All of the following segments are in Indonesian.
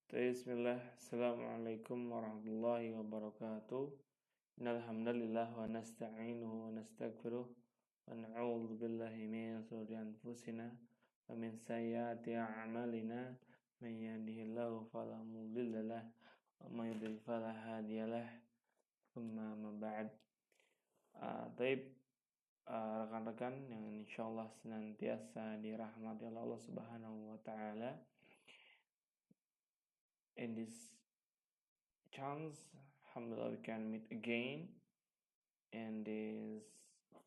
Bismillah, Assalamualaikum warahmatullahi wabarakatuh. Innal hamdalillah wa nasta'inuhu wa nastaghfiruh wa na'udzu billahi min shururi anfusina wa min sayyiati a'malina. May yahdihillahu fala mudilla lahu wa may yudlil fala hadiyalah. Tsumma ma ba'd. Rekan-rekan yang insyaallah senantiasa dirahmati oleh Allah Subhanahu wa taala. In this chance, alhamdulillah, we can meet again in this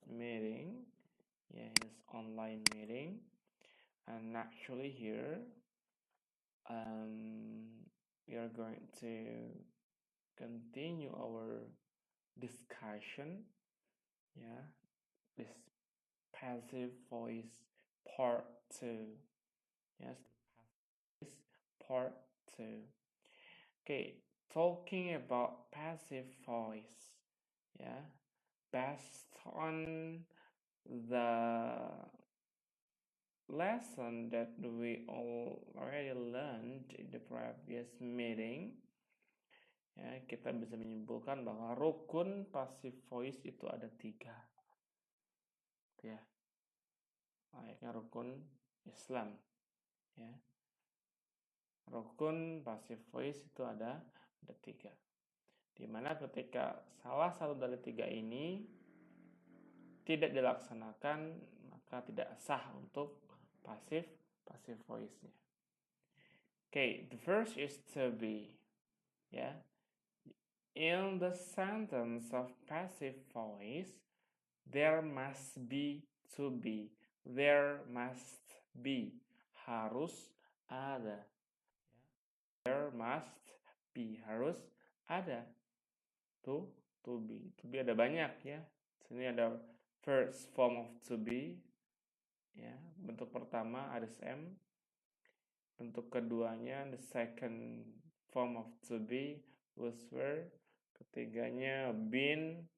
meeting, in this online meeting. And actually here, we are going to continue our discussion, this passive voice part 2. Yes, passive part 2. Okay, talking about passive voice, based on the lesson that we already learned in the previous meeting, kita bisa menyimpulkan bahwa rukun passive voice itu ada 3. Layaknya rukun Islam, Rukun passive voice itu ada 3. Dimana ketika salah satu dari 3 ini tidak dilaksanakan, maka tidak sah untuk passive voice-nya. Okay, the first is to be. In the sentence of passive voice, there must be to be. There must be. Harus ada. There must be. Harus ada. To be. To be ada banyak Sini ada first form of to be. Bentuk pertama RSM. Bentuk keduanya the second form of to be was were. Ketiganya been.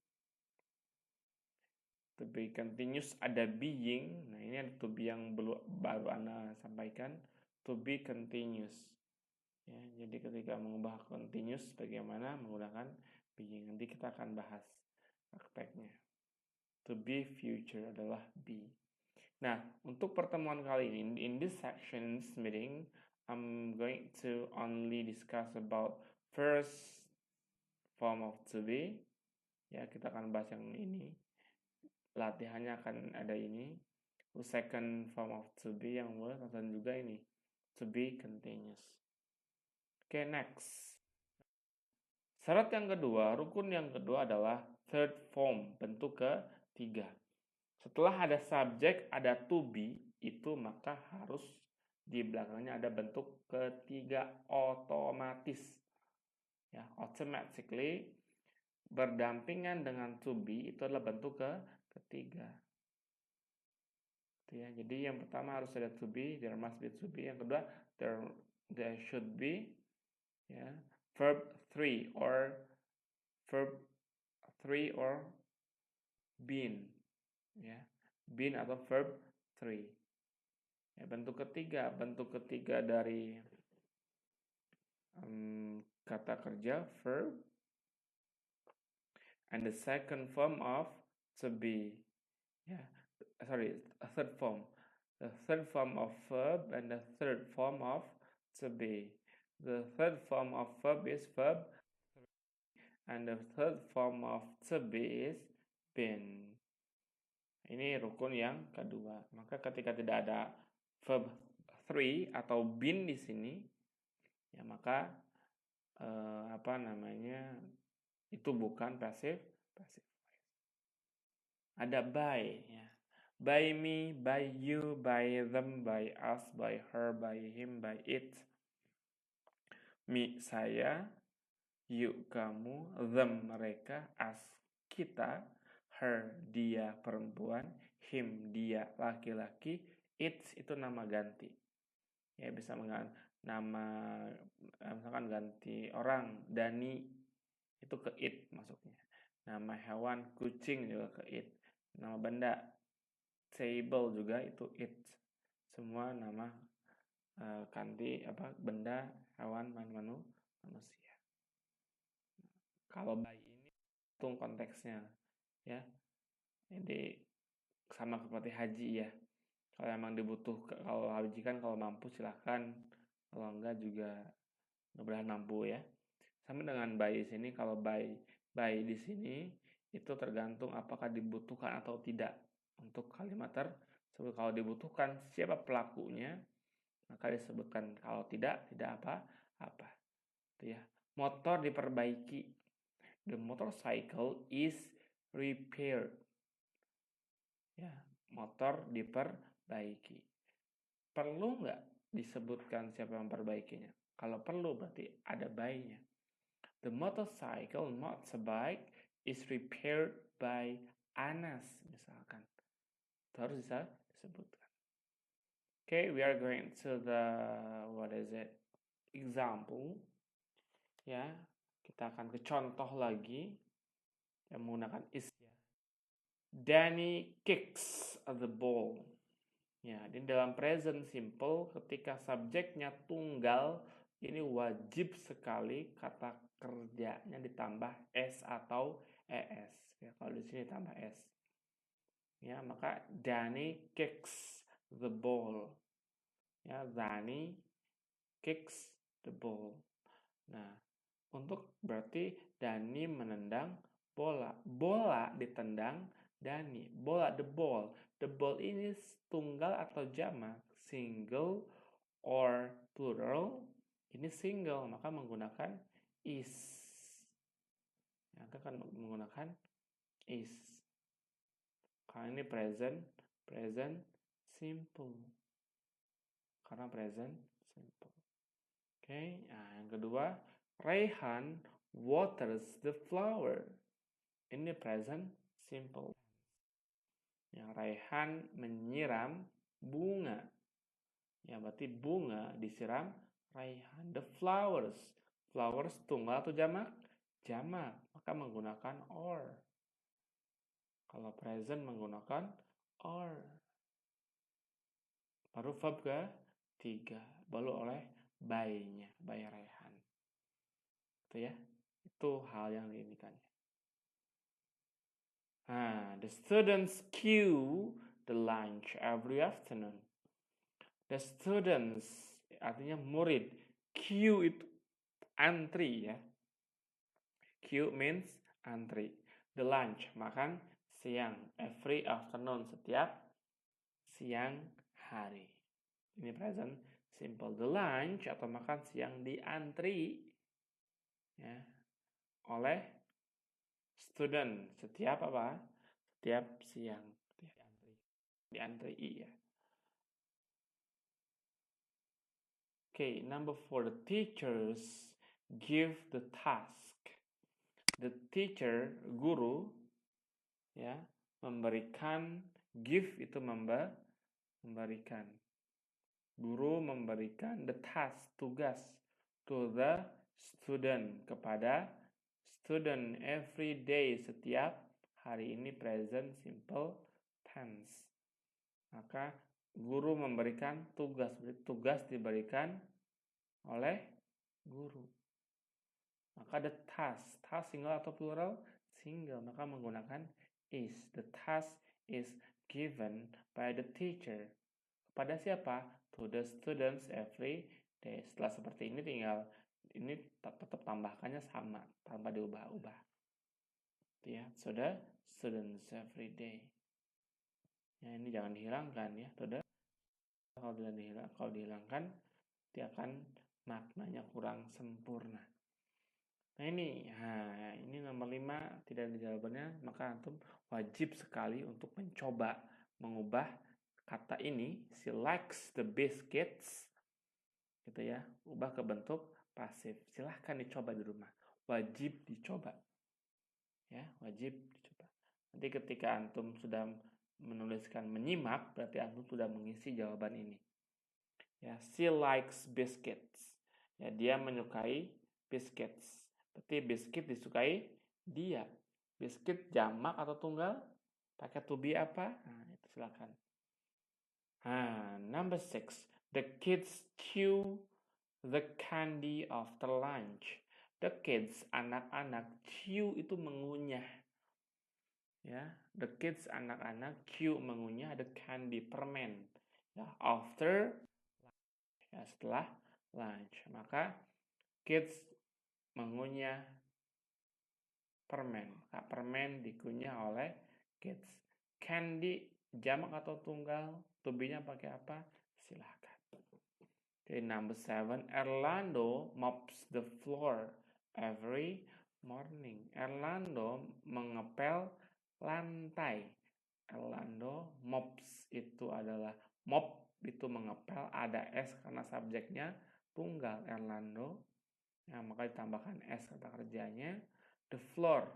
To be continuous ada being. Nah, ini ada to be yang baru Anda sampaikan. To be continuous. Jadi ketika mengubah continuous bagaimana menggunakan being. Nanti kita akan bahas prakteknya. To be future adalah be. Nah, untuk pertemuan kali ini, in this section meeting, I'm going to only discuss about first form of to be. Kita akan bahas yang ini. Latihannya akan ada ini. Second form of to be yang dan juga ini. To be continuous. Okay, next. Syarat yang kedua, rukun yang kedua adalah third form, bentuk ketiga. Setelah ada subjek, ada to be, itu maka harus di belakangnya ada bentuk ketiga otomatis. Automatically berdampingan dengan to be itu adalah bentuk ketiga. Jadi yang pertama harus ada to be, there must be to be. Yang kedua, there should be, verb 3 or been, been atau verb 3. Bentuk ketiga dari kata kerja verb, and the second form of to be, third form. The third form of verb and the third form of to be. The third form of verb is verb 3, and the third form of to be is been. Ini rukun yang kedua. Maka ketika tidak ada verb 3 atau been di sini, maka itu bukan passive voice. Ada by, by me, by you, by them, by us, by her, by him, by it. Me, saya, you, kamu, them, mereka, us, kita, her, dia, perempuan, him, dia, laki-laki, it, itu nama ganti. Bisa mengganti nama, misalkan ganti orang, Dani, itu ke it masuknya. Nama hewan, kucing juga ke it. Nama benda, table juga itu it. Semua nama ganti benda, hewan, manusia. Kalau buy ini hitung konteksnya ya. Jadi sama seperti haji ya. Kalau emang dibutuhkan, kalau haji kan kalau mampu silahkan, kalau enggak juga mudah-mudahan mampu ya. Sama dengan buy di sini, kalau buy di sini itu tergantung apakah dibutuhkan atau tidak. Untuk kalimat tersebut kalau dibutuhkan siapa pelakunya, maka disebutkan, kalau tidak apa-apa. Itu ya. Motor diperbaiki. The motorcycle is repaired. Ya, motor diperbaiki. Perlu nggak disebutkan siapa yang memperbaikinya? Kalau perlu berarti ada by-nya. The motorcycle, motorbike, is repaired by Anas, misalkan. Itu harus bisa disebutkan. Okay, we are going to the, example. Ya, kita akan ke contoh lagi yang menggunakan is. Danny kicks the ball. Ya, di dalam present simple ketika subjeknya tunggal ini wajib sekali kata kerjanya ditambah s atau es. Ya, kalau di sini tambah s. Ya, maka Danny kicks the ball. Ya, Danny kicks the ball. Nah, untuk berarti Danny menendang bola. Bola ditendang Danny. Bola, the ball. The ball ini tunggal atau jamak, single or plural. Ini single, maka menggunakan is. Maka akan menggunakan is. Karena ini present simple. Karena present simple. Oke, nah yang kedua, Rayhan waters the flower. Ini present simple. Yang Rayhan menyiram bunga. Ya, berarti bunga disiram Rayhan. The flowers. Flowers tunggal atau jamak? Jamak. Maka menggunakan or. Kalau present menggunakan or. Baru verb ke-3. Baru oleh by-nya. By Rayhan. Itu ya. Itu hal yang diinginkan. The students queue the lunch every afternoon. The students artinya murid. Queue itu antri ya. Queue means antri. The lunch, makan siang. Every afternoon, setiap siang hari. Ini present simple. The lunch atau makan siang diantri ya, oleh student. Setiap apa? Setiap siang. Diantri ya. Okay, number 4, the teachers give the task. The teacher, guru, ya, memberikan, give itu memberikan. Guru memberikan the task, tugas, to the student, kepada student every day, setiap hari. Ini present simple tense. Maka guru memberikan tugas, tugas diberikan oleh guru. Maka the task single atau plural? Single, maka menggunakan is. The task is given by the teacher. Kepada siapa? To the students every day. Setelah seperti ini tinggal ini tetap tambahkannya sama, tanpa diubah-ubah. Ya, so the students every day. Ya, ini jangan dihilangkan ya, kalau dihilangkan dia akan maknanya kurang sempurna. Nah ini nomor 5 tidak ada jawabannya, maka antum wajib sekali untuk mencoba mengubah kata ini, she likes the biscuits, gitu ya, ubah ke bentuk pasif. Silahkan dicoba di rumah, wajib dicoba, ya, wajib dicoba. Nanti ketika antum sudah menuliskan menyimak, berarti antum sudah mengisi jawaban ini. Ya, she likes biscuits. Ya, dia menyukai biscuits. Berarti biscuit disukai dia. Biscuit jamak atau tunggal? Pakai to be apa? Nah, itu silakan. Number 6. The kids chew the candy after lunch. The kids, anak-anak, chew itu mengunyah. Ya, the kids, anak-anak, chew mengunyah the candy, permen. Ya, after, ya, setelah lunch. Maka kids mengunyah permen. Maka permen dikunyah oleh kids. Candy jamak atau tunggal? To be-nya pakai apa? Silahkan. Okay, number 7. Orlando mops the floor every morning. Orlando mengepel lantai. Orlando mops itu adalah mop itu mengepel, ada s karena subjeknya tunggal Orlando. Nah, maka ditambahkan s kata kerjanya. The floor,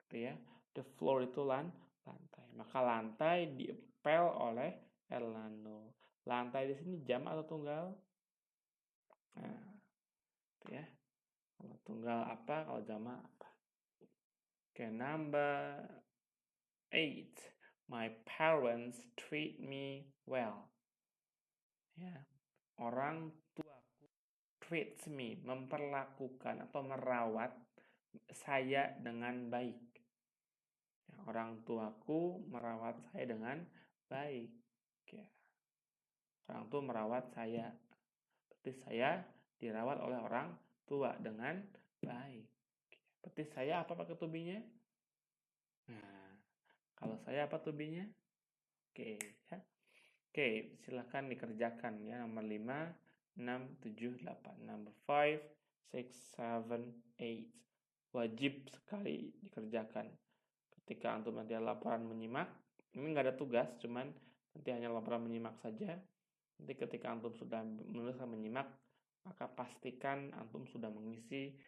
gitu ya. The floor itu lantai. Maka lantai diepel oleh Orlando. Lantai di sini jamak atau tunggal? Nah, itu ya. Kalau tunggal apa, kalau jamak apa? Oke, number 8. My parents treat me well. Ya, orang tuaku treats me, memperlakukan atau merawat saya dengan baik. Ya, orang tuaku merawat saya dengan baik. Ya. Orang tua merawat saya. Berarti saya dirawat oleh orang tua dengan baik. Berarti saya apa pakai tubinya? Nah, kalau saya apa tubinya? Oke, ya. Oke, silakan dikerjakan ya. Nomor 5, 6, 7, 8. Number 5, 6, 7, 8. Wajib sekali dikerjakan. Ketika antum nanti ada laporan menyimak, ini nggak ada tugas, cuman nanti hanya laporan menyimak saja. Nanti ketika antum sudah menuliskan menyimak, maka pastikan antum sudah mengisi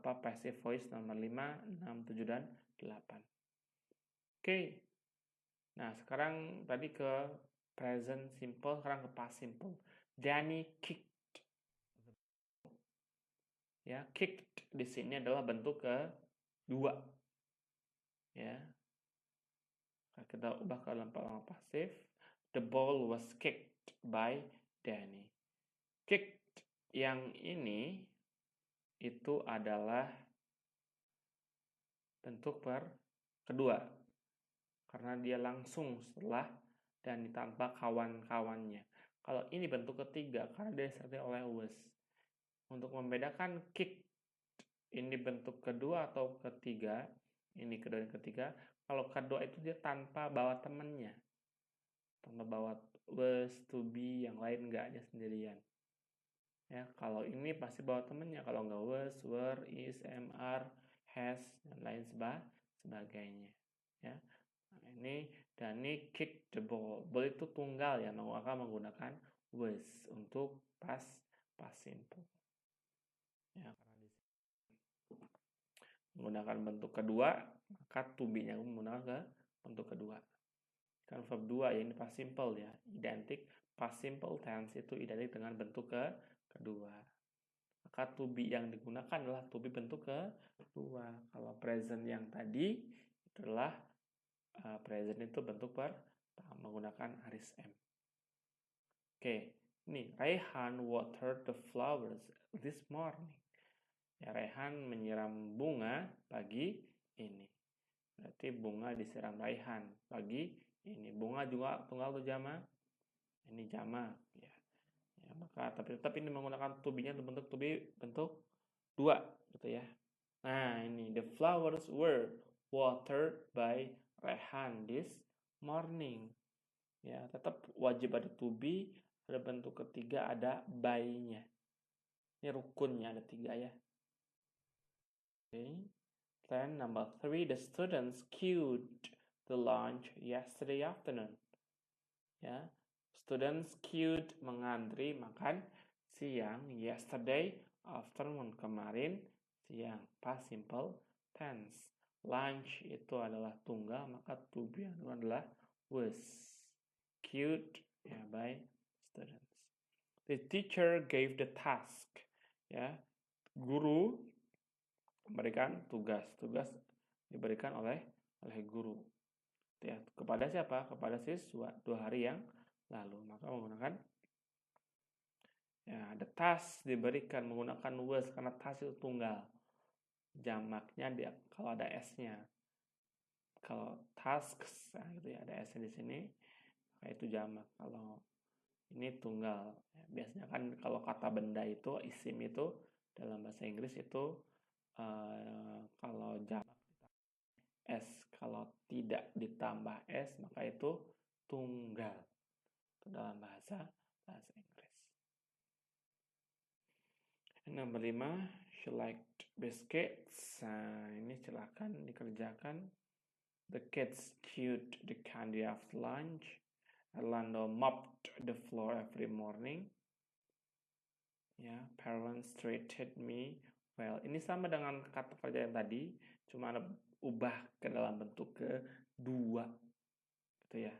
passive voice nomor 5, 6, 7, dan 8. Oke. Nah, sekarang tadi ke present simple, sekarang ke past simple. Danny kicked. Ya, kicked di sini adalah bentuk kedua. Ya. Kita ubah ke dalam peluang pasif. The ball was kicked by Danny. Kicked yang ini itu adalah bentuk kedua. Karena dia langsung setelah dan tanpa kawan-kawannya. Kalau ini bentuk ketiga karena dia disertai oleh was. Untuk membedakan kick ini bentuk kedua atau ketiga, ini kedua dan ketiga. Kalau kedua itu dia tanpa bawa temannya, tanpa bawa was, to be, yang lain enggak, dia sendirian. Ya, kalau ini pasti bawa temannya. Kalau enggak was, were, is, am, are, has, dan lain sebagainya. Ya, nah, ini Dani kick the ball. Ball itu tunggal ya, maka menggunakan was untuk past simple. Ya, menggunakan bentuk kedua, maka to be-nya menggunakan ke bentuk kedua. Kan verb 2 ya, ini past simple ya, identik past simple tense itu identik dengan bentuk kedua. Maka to be yang digunakan adalah to be bentuk kedua. Kalau present yang tadi itu adalah present itu bentuk pertama menggunakan aorist am. Oke, ini Raihan watered the flowers this morning. Ya, Raihan menyiram bunga pagi ini. Berarti bunga disiram Raihan pagi ini. Bunga juga tunggal atau jamak? Ini jamak ya. Ya, maka tapi tetap ini menggunakan to be-nya bentuk to be bentuk dua gitu ya. Nah, ini the flowers were watered by Raihan this morning. Ya, tetap wajib ada to be, ada bentuk ketiga ada by-nya. Ini rukunnya ada 3 ya. Okay. Then number 3, the students queued the lunch yesterday afternoon. Ya, students queued mengantri makan siang yesterday afternoon, kemarin siang, past simple tense. Lunch itu adalah tunggal, maka to be adalah was. Queued ya by students. The teacher gave the task. Ya, guru memberikan tugas diberikan oleh guru ya, kepada siapa? Kepada siswa 2 hari yang lalu. Maka menggunakan Ya, the task diberikan menggunakan was karena task itu tunggal. Jamaknya dia kalau ada s-nya. Kalau tasks, nah gitu ya, ada s-nya di sini, itu jamak. Kalau ini tunggal. Ya, biasanya kan kalau kata benda itu isim itu dalam bahasa Inggris itu kalau jamak s, kalau tidak ditambah s maka itu tunggal. Itu dalam bahasa Inggris. Nomor 5, she liked biscuits. Nah, ini silakan dikerjakan. The kids chewed the candy after lunch. Orlando mopped the floor every morning. Ya, parents treated me well. Ini sama dengan kata kerja yang tadi, cuma ada ubah ke dalam bentuk kedua, gitu ya.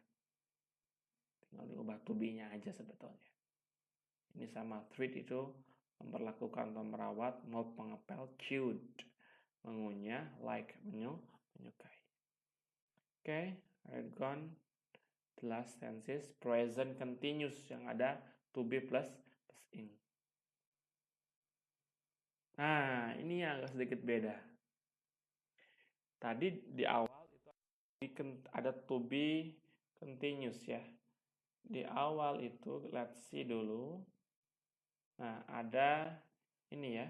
Tinggal diubah to be-nya aja sebetulnya. Ini sama, treat itu memperlakukan atau merawat, mop mengepel, chewed mengunyah, like menyukai. Oke, read gone. The last tenses present continuous yang ada to be plus ing. Nah, ini yang agak sedikit beda. Tadi di awal itu ada to be continuous ya. Di awal itu let's see dulu. Nah, ada ini ya.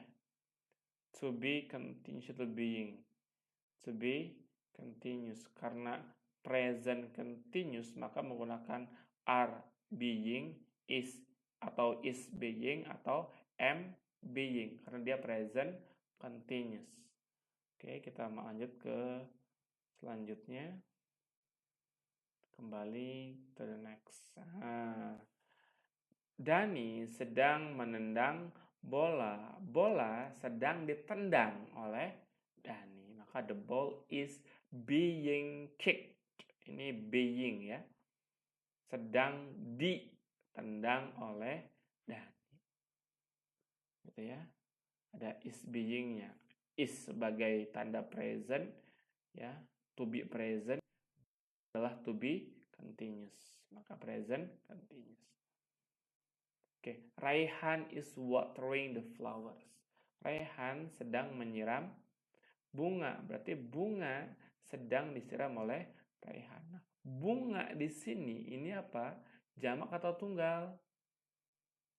To be continuous to being. To be continuous karena present continuous maka menggunakan are being, is atau is being atau am being karena dia present continuous. Oke, kita lanjut ke selanjutnya. Kembali to the next. Dani sedang menendang bola. Bola sedang ditendang oleh Dani. Maka the ball is being kicked. Ini being ya. Sedang ditendang oleh Dani. Gitu ya. Ada is being-nya. Is sebagai tanda present ya. To be present adalah to be continuous. Maka present continuous. Oke, Raihan is watering the flowers. Raihan sedang menyiram bunga. Berarti bunga sedang disiram oleh Raihan. Nah, bunga di sini ini apa? Jamak atau tunggal?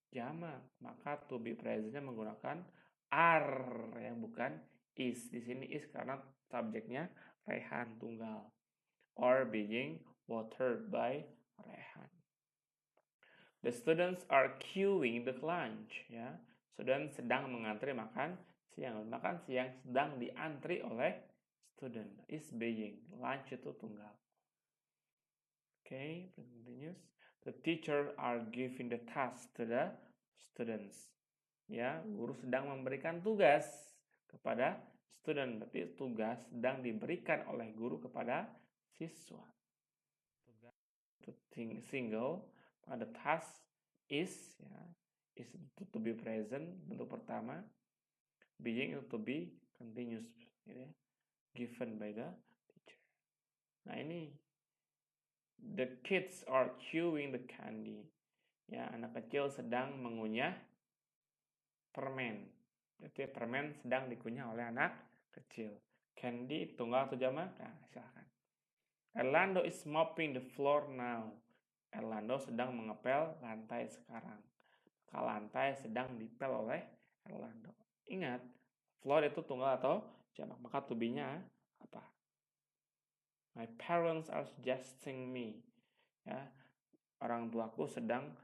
Jamak. Maka to be present-nya menggunakan are yang bukan is. Di sini is karena subjeknya Raihan tunggal. Or being watered by Raihan. The students are queuing the lunch. Ya, student sedang mengantri makan siang. Makan siang sedang diantri oleh student. Is being. Lunch itu tunggal. Okay, continuous. The teacher are giving the task to the students. Ya, guru sedang memberikan tugas kepada student. Berarti tugas sedang diberikan oleh guru kepada siswa. Tugas itu single. Ada task is ya, is to be present bentuk pertama, being to be continuous gitu ya, given by the teacher. Nah ini the kids are chewing the candy ya, anak kecil sedang mengunyah permen. Jadi permen sedang dikunyah oleh anak kecil. Candy tunggal atau jamak? Nah, silakan. Orlando is mopping the floor now. Orlando sedang mengepel lantai sekarang. Maka lantai sedang dipel oleh Orlando. Ingat, floor itu tunggal atau jamak. Maka to be-nya apa? My parents are suggesting me. Ya, orang tuaku sedang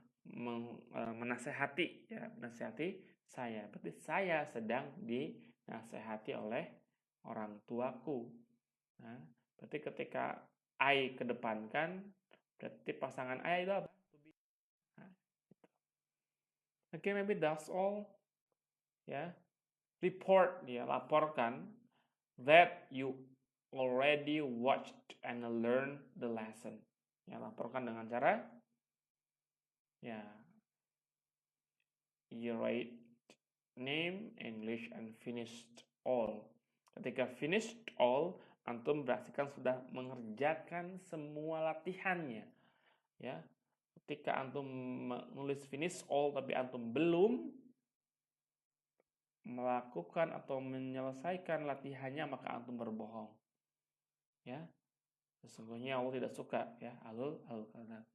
menasehati, ya, menasehati saya. Berarti saya sedang dinasehati oleh orang tuaku. Nah, berarti ketika I kedepankan, berarti pasangan I itu apa? Nah, gitu. Okay, maybe that's all. Ya, report, ya, laporkan that you already watched and learned the lesson. Ya, laporkan dengan cara ya you write name, English, and finished all. Ketika finished all, antum berarti sudah mengerjakan semua latihannya. Ya, ketika antum menulis finish all tapi antum belum melakukan atau menyelesaikan latihannya, maka antum berbohong. Ya, sesungguhnya Allah tidak suka ya alul kalam.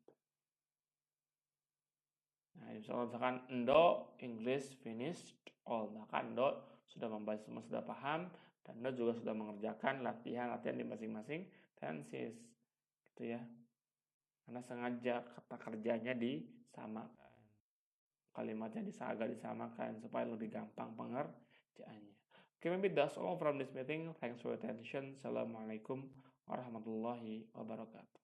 Nah, misalkan Endo English finished all, maka Endo sudah membaca semua, sudah paham, dan Endo juga sudah mengerjakan latihan-latihan di masing-masing tenses, gitu ya. Karena sengaja kata kerjanya disamakan, kalimatnya agak disamakan supaya lebih gampang pengerjaannya. Okay, maybe that's all from this meeting. Thanks for your attention. Assalamualaikum warahmatullahi wabarakatuh.